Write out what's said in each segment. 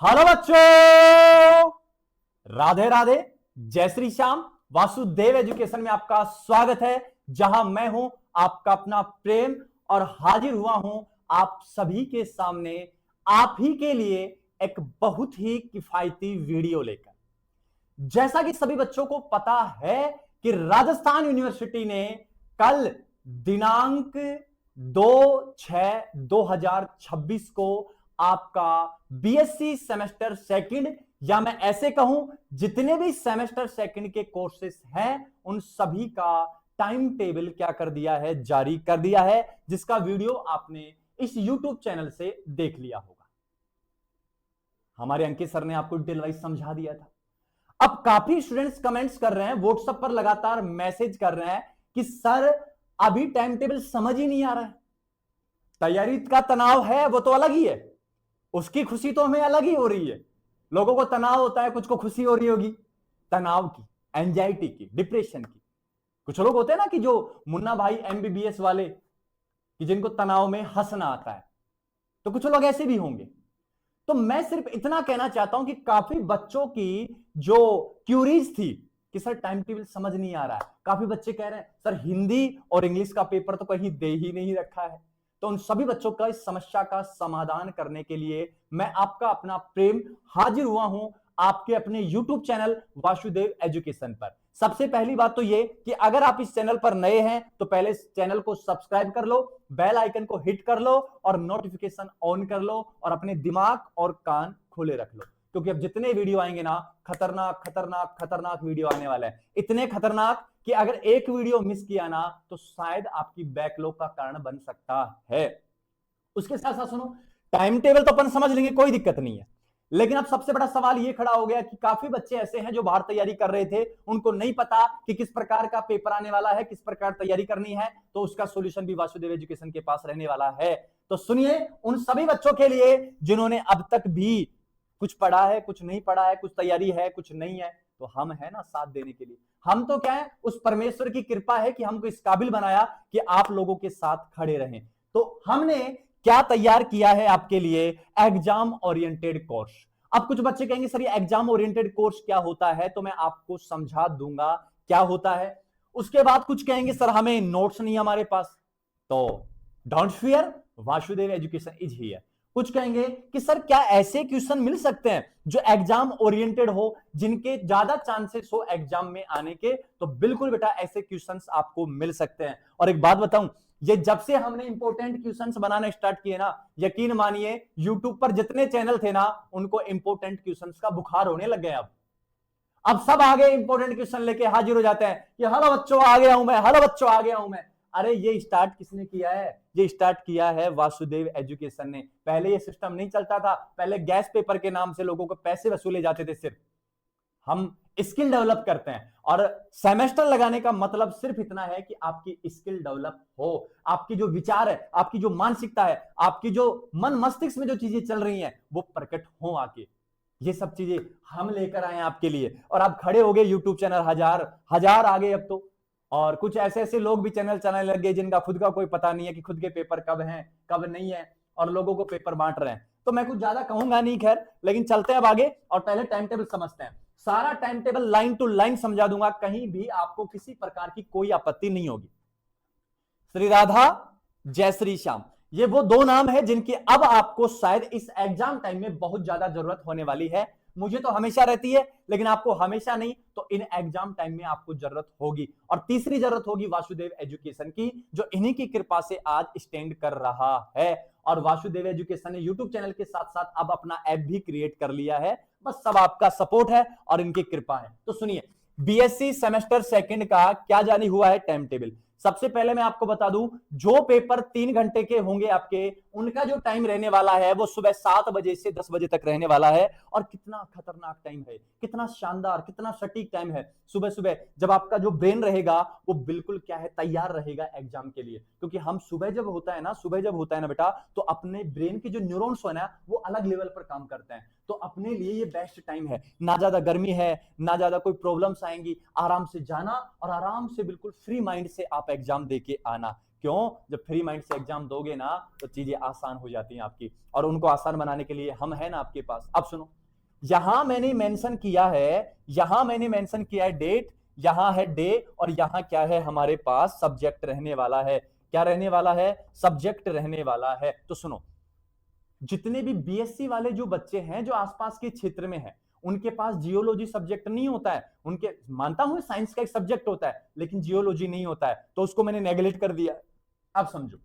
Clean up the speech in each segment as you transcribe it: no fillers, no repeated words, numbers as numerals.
Hello बच्चों, राधे राधे, जय Shri Shyam. Vasudev education में आपका स्वागत है, जहां मैं हूं आपका अपना प्रेम और हाजिर हुआ हूं आप सभी के सामने आप ही के लिए एक बहुत ही किफायती वीडियो लेकर। जैसा कि सभी बच्चों को पता है कि राजस्थान यूनिवर्सिटी ने कल दिनांक 2/6/2026 को आपका बीएससी सेमेस्टर सेकंड, या मैं ऐसे कहूं जितने भी सेमेस्टर सेकंड के कोर्सेस हैं उन सभी का टाइम टेबल क्या कर दिया है, जारी कर दिया है, जिसका वीडियो आपने इस यूट्यूब चैनल से देख लिया होगा। हमारे अंकित सर ने आपको डिटेल वाइज समझा दिया था। अब काफी स्टूडेंट्स कमेंट्स कर रहे हैं, व्हाट्सएप पर लगातार मैसेज कर रहे हैं कि सर अभी टाइम टेबल समझ ही नहीं आ रहा है। तैयारी का तनाव है वो तो अलग ही है, उसकी खुशी तो हमें अलग ही हो रही है। लोगों को तनाव होता है, कुछ को खुशी हो रही होगी तनाव की, एंजाइटी की, डिप्रेशन की। कुछ लोग होते हैं ना कि जो मुन्ना भाई एमबीबीएस वाले, कि जिनको तनाव में हंसना आता है, तो कुछ लोग ऐसे भी होंगे। तो मैं सिर्फ इतना कहना चाहता हूं कि काफी बच्चों की जो क्यूरीज थी कि सर टाइम टेबल समझ नहीं आ रहा है, काफी बच्चे कह रहे हैं सर हिंदी और इंग्लिश का पेपर तो कहीं दे ही नहीं रखा है। तो उन सभी बच्चों का इस समस्या का समाधान करने के लिए मैं आपका अपना प्रेम हाजिर हुआ हूं आपके अपने YouTube चैनल वासुदेव एजुकेशन पर। सबसे पहली बात तो ये कि अगर आप इस चैनल पर नए हैं तो पहले इस चैनल को सब्सक्राइब कर लो, बेल आइकन को हिट कर लो और नोटिफिकेशन ऑन कर लो और अपने दिमाग और कान खुले रख लो, क्योंकि अब जितने वीडियो आएंगे ना, खतरनाक खतरनाक खतरनाक वीडियो आने वाले हैं। इतने खतरनाक कि अगर एक वीडियो मिस किया ना तो शायद आपकी बैकलॉग का कारण बन सकता है। उसके साथ साथ सुनो, टाइम टेबल तो अपन समझ लेंगे, कोई दिक्कत नहीं है, लेकिन अब सबसे बड़ा सवाल ये खड़ा हो गया कि काफी बच्चे ऐसे हैं जो बाहर तैयारी कर रहे थे, उनको नहीं पता कि किस प्रकार का पेपर आने वाला है, किस प्रकार तैयारी करनी है, तो उसका सॉल्यूशन भी वासुदेव एजुकेशन के पास रहने वाला है। तो सुनिए, उन सभी बच्चों के लिए जिन्होंने अब तक भी कुछ पढ़ा है, कुछ नहीं पढ़ा है, कुछ तैयारी है, कुछ नहीं है, तो हम है ना साथ देने के लिए। हम तो क्या है, उस परमेश्वर की कृपा है कि हमको इस काबिल बनाया कि आप लोगों के साथ खड़े रहें। तो हमने क्या तैयार किया है आपके लिए, एग्जाम ओरिएंटेड कोर्स। अब कुछ बच्चे कहेंगे सर ये एग्जाम ओरिएंटेड कोर्स क्या होता है, तो मैं आपको समझा दूंगा क्या होता है। उसके बाद कुछ कहेंगे सर हमें नोट्स नहीं हमारे पास, तो don't fear, Vasudev education is here. कुछ कहेंगे कि सर क्या ऐसे क्वेश्चन मिल सकते हैं जो एग्जाम ओरिएंटेड हो, जिनके ज्यादा चांसेस हो एग्जाम में आने के, तो बिल्कुल बेटा ऐसे क्वेश्चंस आपको मिल सकते हैं। और एक बात बताऊं, ये जब से हमने इंपॉर्टेंट क्वेश्चंस बनाना स्टार्ट किए ना, यकीन मानिए यूट्यूब पर जितने चैनल थे ना उनको इंपॉर्टेंट क्वेश्चंस का बुखार होने लग गया। अब सब आगे इंपॉर्टेंट क्वेश्चन लेके हाजिर हो जाते हैं कि हेलो बच्चों आ गया हूं मैं, हेलो बच्चों आ गया हूं मैं। अरे ये स्टार्ट किसने किया है? ये स्टार्ट किया है वासुदेव एजुकेशन ने। पहले ये सिस्टम नहीं चलता था, पहले गैस पेपर के नाम से लोगों को पैसे वसूले जाते थे। सिर्फ हम स्किल डेवलप करते हैं और सेमेस्टर लगाने का मतलब सिर्फ इतना है कि आपकी स्किल डेवलप हो, आपकी जो विचार है, आपकी जो मानसिकता है, आपकी जो मन मस्तिष्क में जो चीजें चल रही हैं वो प्रकट हो आके। ये सब चीजें हम लेकर आए हैं आपके लिए, और आप खड़े हो गए यूट्यूब चैनल हजार हजार आ गए अब तो। और कुछ ऐसे ऐसे लोग भी चैनल चलाने लग गए जिनका खुद का कोई पता नहीं है कि खुद के पेपर कब हैं कब नहीं है, और लोगों को पेपर बांट रहे हैं। तो मैं कुछ ज्यादा कहूंगा नहीं खैर, लेकिन चलते हैं अब आगे और पहले टाइम टेबल समझते हैं। सारा time table line to line समझा दूंगा, कहीं भी आपको किसी प्रकार की कोई आपत्ति नहीं होगी। श्री राधा, जय श्री श्याम, ये वो दो नाम है जिनकी अब आपको शायद इस एग्जाम टाइम में बहुत ज्यादा जरूरत होने वाली है। मुझे तो हमेशा रहती है, लेकिन आपको हमेशा नहीं, तो इन एग्जाम टाइम में आपको जरूरत होगी। और तीसरी जरूरत होगी वासुदेव एजुकेशन की, जो इन्हीं की कृपा से आज स्टैंड कर रहा है। और वासुदेव एजुकेशन ने यूट्यूब चैनल के साथ साथ अब अपना ऐप भी क्रिएट कर लिया है। बस सब आपका सपोर्ट है और इनकी कृपा है। तो सुनिए, बीएससी सेमेस्टर सेकंड का क्या जारी हुआ है टाइम टेबल। सबसे पहले मैं आपको बता दूं, जो पेपर 3 घंटे के होंगे आपके, उनका जो टाइम रहने वाला है वो सुबह 7 बजे से 10 बजे तक रहने वाला है। और कितना खतरनाक टाइम है, कितना शानदार, कितना सटीक टाइम है। सुबह सुबह जब आपका जो ब्रेन रहेगा वो बिल्कुल क्या है, तैयार रहेगा एग्जाम के लिए। क्योंकि हम सुबह जब होता है ना बेटा, तो अपने ब्रेन के जो न्यूरॉन्स है ना वो अलग लेवल पर काम करते हैं। तो अपने लिए ये बेस्ट टाइम है, ना ज्यादा गर्मी है, ना ज्यादा कोई प्रॉब्लम्स आएंगी। आराम से जाना और आराम से बिल्कुल फ्री माइंड से आप एग्जाम देके आना। क्यों? जब फ्री माइंड से एग्जाम दोगे ना तो चीजें आसान हो जाती हैं आपकी, और उनको आसान बनाने के लिए हम है ना आपके पास। अब सुनो, यहां मैंने मेंशन किया है डेट, यहां है डे, और यहां क्या है हमारे पास सब्जेक्ट रहने वाला है। क्या रहने वाला है? सब्जेक्ट रहने वाला है। तो सुनो, जितने भी बीएससी वाले जो बच्चे हैं जो आसपास के क्षेत्र में हैं, उनके पास जियोलॉजी सब्जेक्ट नहीं होता है। उनके, मानता हूं साइंस का एक सब्जेक्ट होता है लेकिन जियोलॉजी नहीं होता है, तो उसको मैंने नेगलेक्ट कर दिया। अब समझो,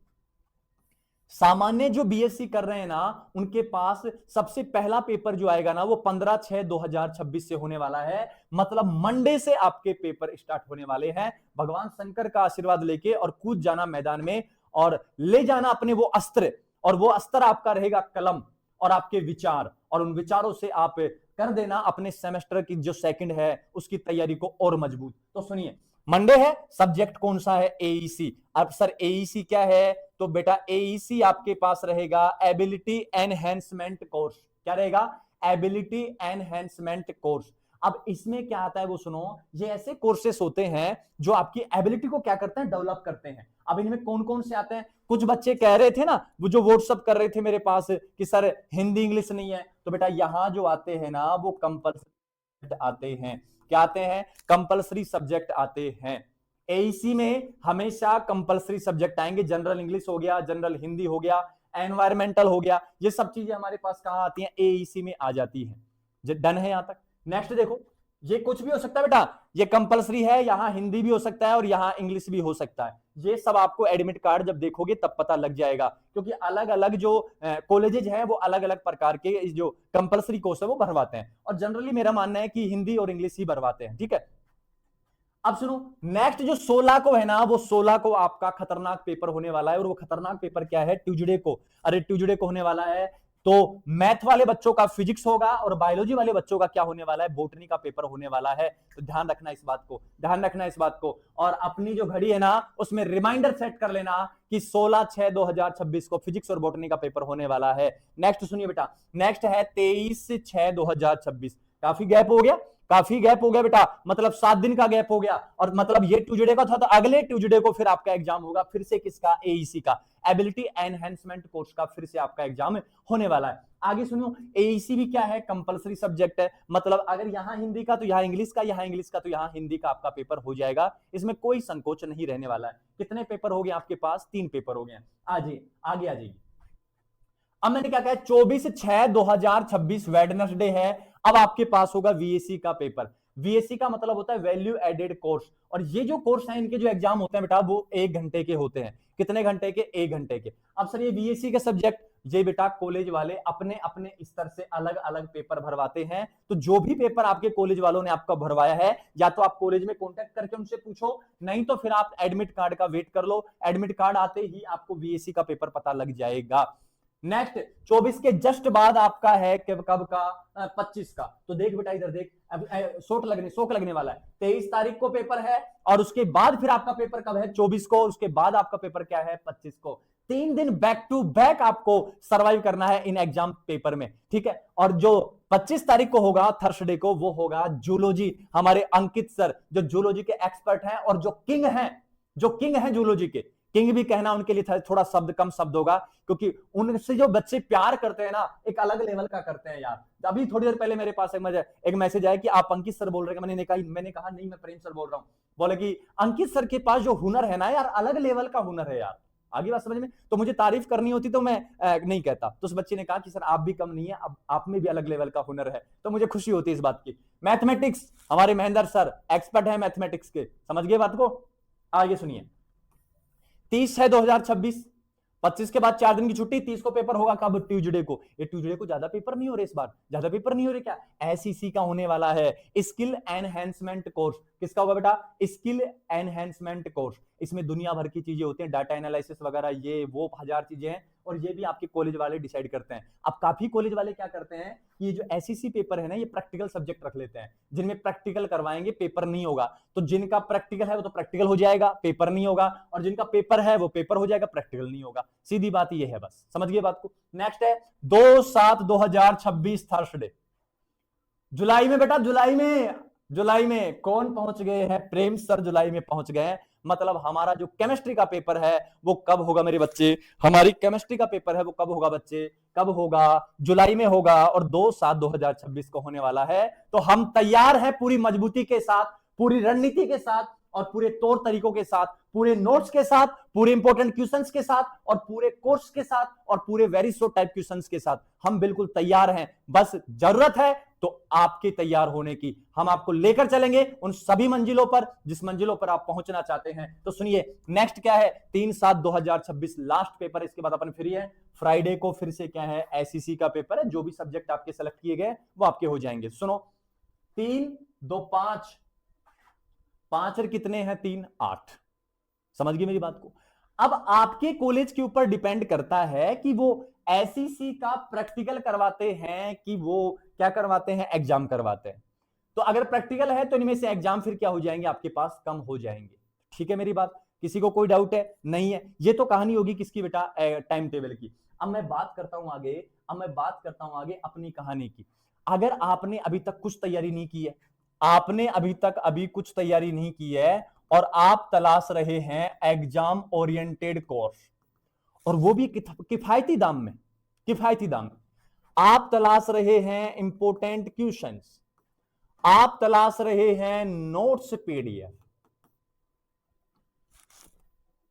सामान्य जो बीएससी कर रहे हैं ना, उनके पास सबसे पहला पेपर जो आएगा ना वो 15/6/2026 से होने वाला है। मतलब मंडे से आपके पेपर स्टार्ट होने वाले हैं। भगवान शंकर का आशीर्वाद लेके और कूद जाना मैदान में, और ले जाना अपने वो अस्त्र, और वो अस्त्र आपका रहेगा कलम और आपके विचार, और उन विचारों से आप कर देना अपने सेमेस्टर की जो सेकंड है उसकी तैयारी को और मजबूत। तो सुनिए, मंडे है, सब्जेक्ट कौन सा है? एईसी। अब सर एईसी क्या है? तो बेटा एईसी आपके पास रहेगा एबिलिटी एनहेंसमेंट कोर्स। क्या रहेगा? Ability enhancement course. अब इसमें क्या आता है वो सुनो, ये ऐसे कोर्सेस होते हैं जो आपकी एबिलिटी को क्या करते हैं? डेवलप करते हैं। अब इनमें कौन कौन से आते हैं? कुछ बच्चे कह रहे थे ना, वो जो व्हाट्सअप कर रहे थे मेरे पास कि सर हिंदी इंग्लिश नहीं है, तो बेटा यहां जो आते हैं ना वो कंपल्सरी आते हैं। क्या आते हैं? कंपल्सरी सब्जेक्ट आते हैं। एईसी में हमेशा कंपल्सरी सब्जेक्ट आएंगे। जनरल इंग्लिश हो गया, जनरल हिंदी हो गया, एनवायरमेंटल हो गया, ये सब चीजें हमारे पास कहां आती हैं? एईसी में आ जाती हैं। डन है यहां तक? नेक्स्ट देखो, ये कुछ भी हो सकता है बेटा, ये कंपल्सरी है, यहां हिंदी भी हो सकता है और यहां इंग्लिश भी हो सकता है। ये सब आपको एडमिट कार्ड जब देखोगे तब पता लग जाएगा, क्योंकि अलग अलग जो कॉलेजेज हैं वो अलग अलग प्रकार के जो कंपल्सरी कोर्स है वो भरवाते हैं, और जनरली मेरा मानना है कि हिंदी और इंग्लिश ही भरवाते हैं। ठीक है, अब सुनो, नेक्स्ट जो 16 को है ना, वो 16 को आपका खतरनाक पेपर होने वाला है, और वो खतरनाक पेपर क्या है? ट्यूजडे को। अरे ट्यूजडे को होने वाला है, तो मैथ वाले बच्चों का फिजिक्स होगा और बायोलॉजी वाले बच्चों का क्या होने वाला है? बोटनी का पेपर होने वाला है। तो ध्यान रखना इस बात को, ध्यान रखना इस बात को, और अपनी जो घड़ी है ना उसमें रिमाइंडर सेट कर लेना कि 16/6/2026 को फिजिक्स और बोटनी का पेपर होने वाला है। नेक्स्ट सुनिए बेटा, नेक्स्ट है 23/6/2026। काफी गैप हो गया, काफी गैप हो गया बेटा, मतलब 7 दिन का गैप हो गया, और मतलब ये ट्यूजडे का था तो अगले ट्यूजडे को फिर आपका एग्जाम होगा, फिर से किसका? एईसी का, एबिलिटी एनहेंसमेंट कोर्स का फिर से आपका एग्जाम होने वाला है। आगे सुनो, एईसी भी क्या है? कंपलसरी सब्जेक्ट है। मतलब अगर यहां हिंदी का तो यहां इंग्लिश का, यहां इंग्लिश का तो यहां हिंदी का आपका पेपर हो जाएगा। इसमें कोई संकोच नहीं रहने वाला है। कितने पेपर हो गए आपके पास? 3 पेपर हो गए। आगे आगे आ जाइए। अब मैंने क्या कहा? 24/6/2026 वेडनेसडे है। अब आपके पास होगा वीएसी का पेपर। वीएसी का मतलब होता है वैल्यू एडेड कोर्स, और ये जो कोर्स है इनके जो एग्जाम होते हैं बेटा वो 1 घंटे के होते हैं। कितने घंटे के? 1 घंटे के। अब सर ये वीएसी के सब्जेक्ट, ये बेटा कॉलेज वाले अपने अपने स्तर से अलग अलग पेपर भरवाते हैं। तो जो भी पेपर आपके कॉलेज वालों ने आपका भरवाया है, या तो आप कॉलेज में कांटेक्ट करके उनसे पूछो, नहीं तो फिर आप एडमिट कार्ड का वेट कर लो। एडमिट कार्ड आते ही आपको वीएसी का पेपर पता लग जाएगा। नेक्स्ट 24 के जस्ट बाद आपका है कब का? 25 का। तो देख बेटा इधर देख, अब शोक लगने वाला है। 23 तारीख को पेपर है, और उसके बाद फिर आपका पेपर कब है? 24 को। उसके बाद आपका पेपर क्या है? 25 को। 3 दिन बैक टू बैक आपको सर्वाइव करना है इन एग्जाम पेपर में। ठीक है, और जो 25 तारीख को होगा थर्सडे को, वो होगा जूलॉजी। हमारे अंकित सर जो जूलॉजी के एक्सपर्ट हैं और जो किंग हैं जूलॉजी के, किंग भी कहना उनके लिए थोड़ा शब्द कम शब्द होगा, क्योंकि उनसे जो बच्चे प्यार करते हैं ना एक अलग लेवल का करते हैं यार। अभी थोड़ी देर पहले मेरे पास एक मैसेज आया कि आप अंकित सर बोल रहे हैं। मैंने कहा नहीं, मैं प्रेम सर बोल रहा हूं। बोले कि अंकित सर के पास जो हुनर है ना यार, अलग लेवल का हुनर है यार। आगे बात समझ में? तो मुझे तारीफ करनी होती तो मैं नहीं कहता। तो उस बच्चे ने कहा कि सर आप भी कम नहीं है, अब आप में भी अलग लेवल का हुनर है। तो मुझे खुशी होती है इस बात की। मैथमेटिक्स, हमारे महेंद्र सर एक्सपर्ट है मैथमेटिक्स के। समझ गए बात को? आगे सुनिए, 30/6/2026, 25 के बाद 4 दिन की छुट्टी। 30 को पेपर होगा कब? ट्यूजडे को। ये ट्यूजडे को ज्यादा पेपर नहीं हो रहे इस बार, ज्यादा पेपर नहीं हो रहे क्या? एसईसी का होने वाला है, स्किल एनहेंसमेंट कोर्स। किसका होगा बेटा? Skill enhancement course. इसमें दुनिया भर की चीजें होती हैं, डाटा एनालिसिस वगैरह, ये वो 1000 चीजें हैं, और ये भी आपके कॉलेज वाले डिसाइड करते हैं। अब काफी कॉलेज वाले क्या करते हैं, ये जो एसईसी पेपर है ना, ये प्रैक्टिकल सब्जेक्ट रख लेते हैं, जिनमें प्रैक्टिकल करवाएंगे, पेपर नहीं होगा। तो जिनका प्रैक्टिकल है वो तो प्रैक्टिकल हो जाएगा, पेपर नहीं होगा, और जिनका पेपर है वो पेपर हो जाएगा, प्रैक्टिकल नहीं होगा। सीधी बात ये है, बस समझ गए बात को? नेक्स्ट है 2/7/2026 थर्सडे। जुलाई में बेटा, जुलाई में कौन पहुंच गए हैं? प्रेम सर जुलाई में पहुंच गए हैं। मतलब हमारा जो केमिस्ट्री का पेपर है वो कब होगा मेरे बच्चे, हमारी केमिस्ट्री का पेपर है वो कब होगा बच्चे, कब होगा, जुलाई में होगा और 2/7/2026 को होने वाला है। तो हम तैयार हैं पूरी मजबूती के साथ, पूरी रणनीति के साथ और पूरे तौर तरीकों के साथ, पूरे नोट्स के साथ, पूरे इंपॉर्टेंट क्वेश्चंस के साथ और पूरे कोर्स के साथ और पूरे वेरी शॉर्ट टाइप क्वेश्चंस के साथ हम बिल्कुल तैयार हैं। बस जरूरत है तो आपके तैयार होने की। हम आपको लेकर चलेंगे उन सभी मंजिलों पर जिस मंजिलों पर आप पहुंचना चाहते हैं। तो सुनिए नेक्स्ट क्या है, 3/7/2026 लास्ट पेपर, इसके बाद अपन फ्री है। फ्राइडे को फिर से क्या है, एसईसी का पेपर है, जो भी सब्जेक्ट आपके सेलेक्ट किए गए वो आपके हो जाएंगे। सुनो, 3 2 5 5 और कितने हैं 3 8, समझ गए मेरी बात को। अब आपके कॉलेज के ऊपर डिपेंड करता है कि वो एसईसी का प्रैक्टिकल करवाते हैं कि वो क्या करवाते हैं, एग्जाम करवाते हैं। तो अगर प्रैक्टिकल है तो इनमें से एग्जाम फिर क्या हो जाएंगे, आपके पास कम हो जाएंगे। ठीक है मेरी बात, किसी को कोई डाउट है? नहीं है। ये तो कहानी होगी किसकी बेटा, टाइम टेबल की। अब मैं बात करता हूं आगे अपनी कहानी की। अगर आपने अभी तक कुछ तैयारी नहीं की है, आपने अभी कुछ तैयारी नहीं की है और आप तलाश रहे हैं एग्जाम ओरिएंटेड कोर्स, और वो भी किफायती दाम में, आप तलाश रहे हैं इंपोर्टेंट क्वेश्चंस, आप तलाश रहे हैं नोट्स पीडीएफ,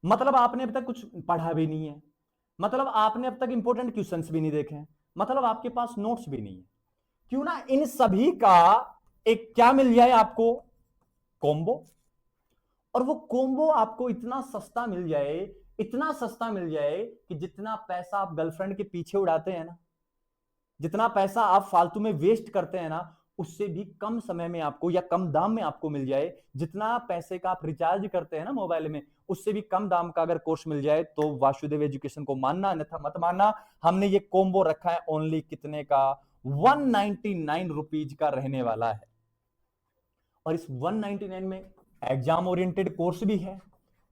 मतलब आपने अब तक कुछ पढ़ा भी नहीं है, मतलब आपने अब तक इंपोर्टेंट क्वेश्चंस भी नहीं देखे हैं, मतलब आपके पास नोट्स भी नहीं है। क्यों ना इन सभी का एक क्या मिल जाए आपको, कॉम्बो। और वो कॉम्बो आपको इतना सस्ता मिल जाए कि जितना पैसा आप गर्लफ्रेंड के पीछे उड़ाते हैं ना, जितना पैसा आप फालतू में वेस्ट करते हैं ना, उससे भी कम समय में आपको या कम दाम में आपको मिल जाए। जितना पैसे का आप रिचार्ज करते हैं ना मोबाइल में, उससे भी कम दाम का अगर कोर्स मिल जाए तो वासुदेव एजुकेशन को मानना अन्यथा मत मानना। हमने ये कॉम्बो रखा है ओनली कितने का, 199 रुपीज का रहने वाला है। और इस 199 में एग्जाम ओरिएंटेड कोर्स भी है,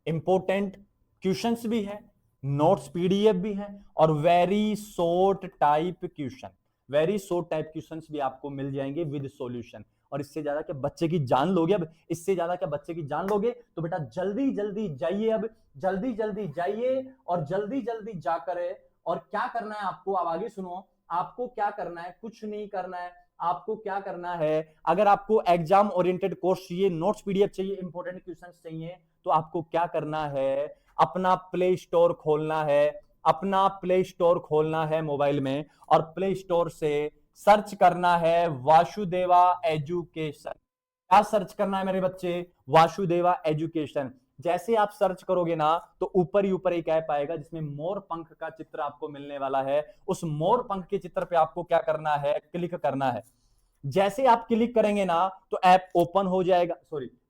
इंपोर्टेंट क्वेश्चंस भी है, नोट्स पीडीएफ भी है और वेरी शॉर्ट टाइप क्वेश्चंस भी आपको मिल जाएंगे विद सॉल्यूशन। और इससे ज्यादा क्या बच्चे की जान लोगे, अब इससे ज्यादा क्या बच्चे की जान लोगे? तो बेटा जल्दी जल्दी जाइए, अब जल्दी जल्दी जाइए और जल्दी जल्दी जाकर, और क्या करना है आपको, अब आगे सुनो, आपको क्या करना है, कुछ नहीं करना है। आपको क्या करना है, अगर आपको एग्जाम ओरिएंटेड कोर्स चाहिए, नोट्स पीडीएफ चाहिए, इंपोर्टेंट क्वेश्चंस चाहिए, तो आपको क्या करना है, अपना प्ले स्टोर खोलना है मोबाइल में, और प्ले स्टोर से सर्च करना है वासुदेवा एजुकेशन। क्या सर्च करना है मेरे बच्चे, वासुदेवा एजुकेशन। जैसे आप सर्च करोगे ना तो ऊपर ही ऊपर एक ऐप आएगा जिसमें मोर पंख का चित्र आपको मिलने वाला है। उस मोर पंख के चित्र पे आपको क्या करना है, क्लिक करना है। जैसे आप क्लिक करेंगे ना तो ऐप ओपन हो जाएगा,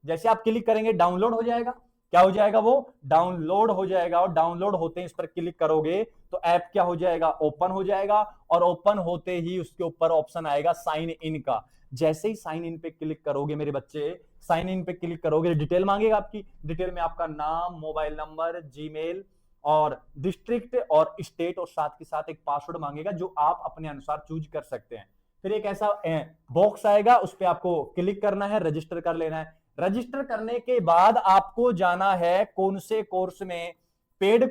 जैसे आप क्लिक करेंगे डाउनलोड हो जाएगा। क्या हो जाएगा, वो डाउनलोड हो जाएगा। और डाउनलोड होते ही इस पर क्लिक करोगे तो ऐप क्या हो जाएगा, ओपन हो जाएगा। और ओपन होते ही उसके ऊपर ऑप्शन आएगा साइन इन का। जैसे ही साइन इन पे क्लिक करोगे मेरे बच्चे, साइन इन पे क्लिक करोगे, डिटेल मांगेगा आपकी, डिटेल में आपका नाम, मोबाइल नंबर, जीमेल और डिस्ट्रिक्ट और स्टेट और साथ के साथ एक पासवर्ड मांगेगा जो आप अपने अनुसार चूज कर सकते हैं। फिर एक ऐसा बॉक्स आएगा, उस पर आपको क्लिक करना है, रजिस्टर कर लेना है। रजिस्टर करने के बाद आपको जाना है कौन से कोर्स में, पेड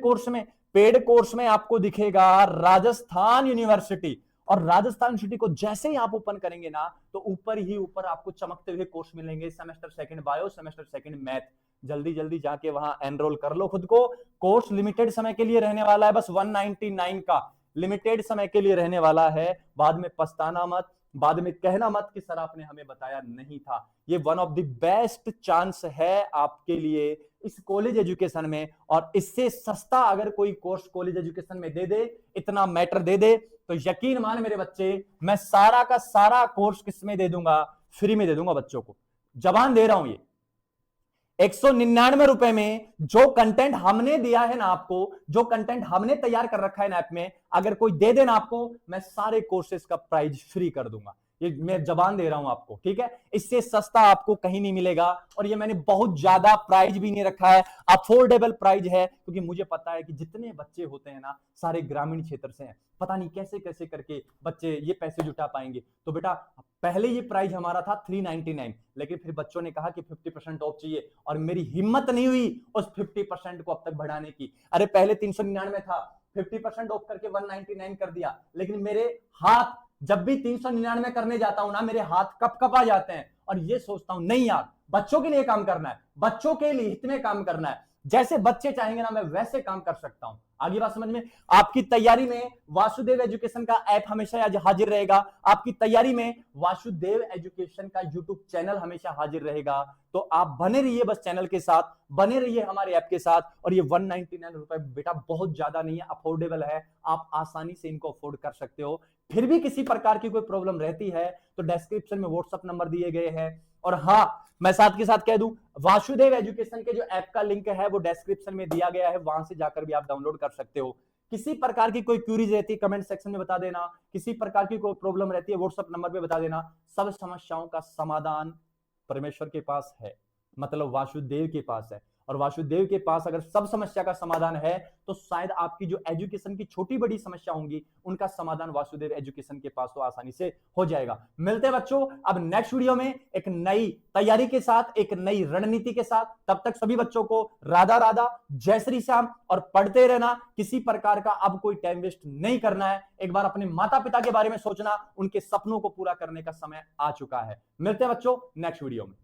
कोर्स में आपको दिखेगा राजस्थान यूनिवर्सिटी। और राजस्थान यूनिवर्सिटी को जैसे ही आप ओपन करेंगे ना तो ऊपर ही ऊपर आपको चमकते हुए कोर्स मिलेंगे, semester second bio, semester second math. जल्दी जल्दी जाके वहां एनरोल कर लो खुद को। कोर्स लिमिटेड समय के लिए रहने वाला है, बस 199 का लिमिटेड समय के लिए रहने वाला है। बाद में पछताना मत, बाद में कहना मत कि सर आपने हमें बताया नहीं था। ये one of the best chance है आपके लिए इस कॉलेज एजुकेशन में। और इससे सस्ता अगर कोई कोर्स कॉलेज एजुकेशन में दे दे, इतना मैटर दे दे, तो यकीन मान मेरे बच्चे, मैं सारा का सारा कोर्स किसमें दे दूंगा, फ्री में दे दूंगा बच्चों को। जबान दे रहा हूं, ये 199 रुपए में जो कंटेंट हमने दिया है ना आपको, जो कंटेंट हमने तैयार कर रखा है ना ऐप में, अगर कोई दे देना आपको, मैं सारे कोर्सेज का प्राइस फ्री कर दूंगा। ये मैं जबान दे रहा हूं आपको, ठीक है। इससे सस्ता आपको कहीं नहीं मिलेगा, और ये मैंने बहुत ज्यादा प्राइस भी नहीं रखा है, अफोर्डेबल प्राइस है, क्योंकि मुझे पता है कि जितने बच्चे होते हैं ना सारे ग्रामीण क्षेत्र से हैं, पता नहीं कैसे कैसे करके बच्चे ये पैसे जुटा पाएंगे। तो बेटा पहले ये प्राइस हमारा था 399, लेकिन फिर बच्चों ने कहा कि 50% ऑफ चाहिए, और मेरी हिम्मत नहीं हुई उस 50% को अब तक बढ़ाने की। अरे पहले 399 था, 50% ऑफ करके 199 कर दिया, लेकिन मेरे हाथ जब भी 399 करने जाता हूं ना, मेरे हाथ कप कपा जाते हैं, और ये सोचता हूं नहीं यार, बच्चों के लिए काम करना है, बच्चों के लिए हित में काम करना है, जैसे बच्चे चाहेंगे ना मैं वैसे काम कर सकता हूं। आगे बात समझ में। आपकी तैयारी में वासुदेव एजुकेशन का ऐप हमेशा हाजिर रहेगा, आपकी तैयारी में वासुदेव एजुकेशन का यूट्यूब चैनल हमेशा हाजिर रहेगा। तो आप बने रहिए बस चैनल के साथ, बने रहिए हमारे ऐप के साथ। और ये 199 रुपए बेटा बहुत ज्यादा नहीं है, अफोर्डेबल है, आप आसानी से इनको अफोर्ड कर सकते हो। फिर भी किसी प्रकार की कोई प्रॉब्लम रहती है तो डिस्क्रिप्शन में व्हाट्सएप नंबर दिए गए हैं। और हाँ, मैं साथ के साथ कह दूं, वासुदेव एजुकेशन के जो ऐप का लिंक है वो डिस्क्रिप्शन में दिया गया है, वहां से जाकर भी आप डाउनलोड कर सकते हो। किसी प्रकार की कोई क्यूरीज रहती है कमेंट सेक्शन में बता देना, किसी प्रकार की कोई प्रॉब्लम रहती है व्हाट्सएप नंबर पे बता देना। सब समस्याओं का समाधान परमेश्वर के पास है, मतलब वासुदेव के पास है। और वासुदेव के पास अगर सब समस्या का समाधान है तो शायद आपकी जो एजुकेशन की छोटी बड़ी समस्या होंगी उनका समाधान वासुदेव एजुकेशन के पास तो आसानी से हो जाएगा। मिलते हैं बच्चों अब नेक्स्ट वीडियो में एक नई तैयारी के साथ, एक नई रणनीति के साथ। तब तक सभी बच्चों को राधा राधा, जय श्री श्याम, और पढ़ते रहना। किसी प्रकार का अब कोई टाइम वेस्ट नहीं करना है, एक बार अपने माता पिता के बारे में सोचना, उनके सपनों को पूरा करने का समय आ चुका है। मिलते हैं बच्चों नेक्स्ट वीडियो में।